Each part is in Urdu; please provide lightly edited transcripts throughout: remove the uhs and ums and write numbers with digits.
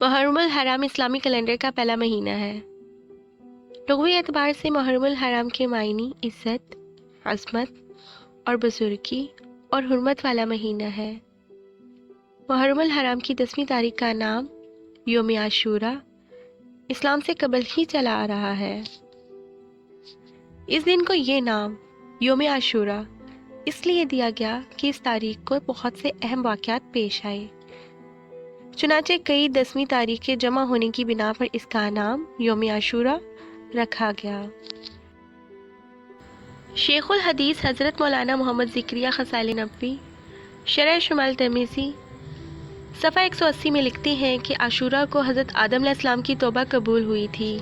محرم الحرام اسلامی کیلنڈر کا پہلا مہینہ ہے۔ لغوی اعتبار سے محرم الحرام کے معنی عزت، عظمت اور بزرگی اور حرمت والا مہینہ ہے۔ محرم الحرام کی 10ویں تاریخ کا نام یوم عاشوراء اسلام سے قبل ہی چلا آ رہا ہے۔ اس دن کو یہ نام یوم عاشوراء اس لیے دیا گیا کہ اس تاریخ کو بہت سے اہم واقعات پیش آئے، چنانچہ کئی 10ویں تاریخ کے جمع ہونے کی بنا پر اس کا نام یوم عاشوراء رکھا گیا۔ شیخ الحدیث حضرت مولانا محمد زکریا خصائل نبوی شرح شمال ترمذی صفحہ 180 میں لکھتے ہیں کہ عاشوراء کو حضرت آدم علیہ السلام کی توبہ قبول ہوئی تھی۔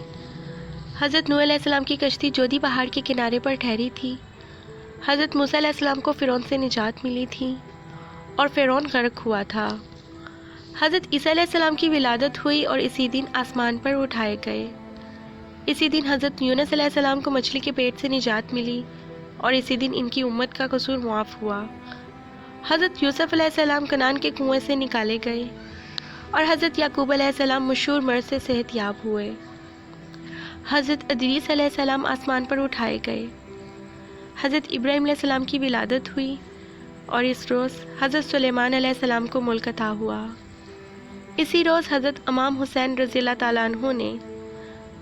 حضرت نوح علیہ السلام کی کشتی جودی پہاڑ کے کنارے پر ٹھہری تھی۔ حضرت موسیٰ علیہ السلام کو فرعون سے نجات ملی تھی اور فرعون غرق ہوا تھا۔ حضرت عیسیٰ علیہ السلام کی ولادت ہوئی اور اسی دن آسمان پر اٹھائے گئے۔ اسی دن حضرت یونس علیہ السلام کو مچھلی کے پیٹ سے نجات ملی اور اسی دن ان کی امت کا قصور معاف ہوا۔ حضرت یوسف علیہ السلام کنعان کے کنویں سے نکالے گئے اور حضرت یعقوب علیہ السلام مشہور مرض سے صحت یاب ہوئے۔ حضرت ادریس علیہ السلام آسمان پر اٹھائے گئے۔ حضرت ابراہیم علیہ السلام کی ولادت ہوئی اور اس روز حضرت سلیمان علیہ السلام کو ملک عطا ہوا۔ اسی روز حضرت امام حسین رضی اللہ تعالیٰ عنہ نے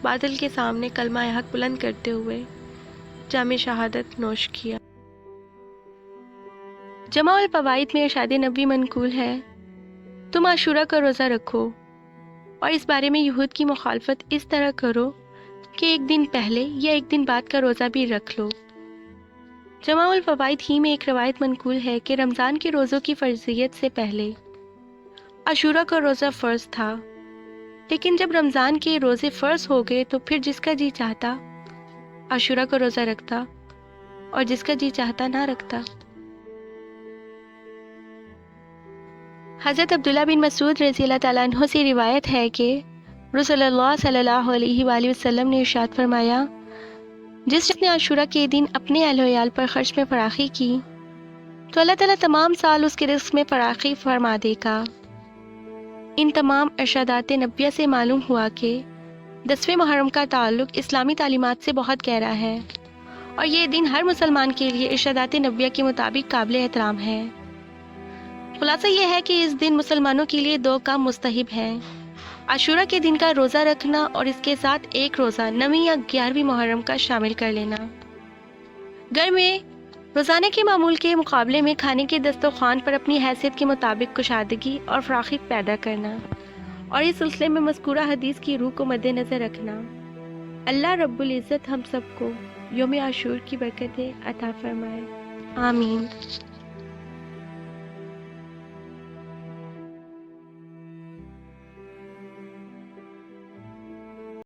بادل کے سامنے کلمہ حق بلند کرتے ہوئے جام شہادت نوش کیا۔ جمع الفوائد میں ارشاد نبوی منقول ہے، تم عاشوراء کا روزہ رکھو اور اس بارے میں یہود کی مخالفت اس طرح کرو کہ ایک دن پہلے یا ایک دن بعد کا روزہ بھی رکھ لو۔ جمع الفوائد ہی میں ایک روایت منقول ہے کہ رمضان کے روزوں کی فرضیت سے پہلے عاشوراء کا روزہ فرض تھا، لیکن جب رمضان کے روزے فرض ہو گئے تو پھر جس کا جی چاہتا عاشوراء کا روزہ رکھتا اور جس کا جی چاہتا نہ رکھتا۔ حضرت عبداللہ بن مسعود رضی اللہ تعالیٰ عنہ سے روایت ہے کہ رسول اللہ صلی اللہ علیہ وآلہ وسلم نے ارشاد فرمایا، جس شخص نے عاشوراء کے دن اپنے اہل و عیال پر خرچ میں فراخی کی تو اللہ تعالیٰ تمام سال اس کے رزق میں فراخی فرما دے گا۔ ان تمام ارشادات نبویہ سے معلوم ہوا کہ 10ویں محرم کا تعلق اسلامی تعلیمات سے بہت گہرا ہے اور یہ دن ہر مسلمان کے لیے ارشادات نبویہ کے مطابق قابل احترام ہے۔ خلاصہ یہ ہے کہ اس دن مسلمانوں کے لیے 2 کام مستحب ہیں، عاشوراء کے دن کا روزہ رکھنا اور اس کے ساتھ ایک روزہ 9ویں یا 11ویں محرم کا شامل کر لینا۔ گھر میں روزانہ کے معمول کے مقابلے میں کھانے کے دسترخوان پر اپنی حیثیت کے مطابق کشادگی اور فراخی پیدا کرنا اور اس سلسلے میں مذکورہ حدیث کی روح کو مد نظر رکھنا۔ اللہ رب العزت ہم سب کو یوم عاشور کی برکتیں عطا فرمائے، آمین۔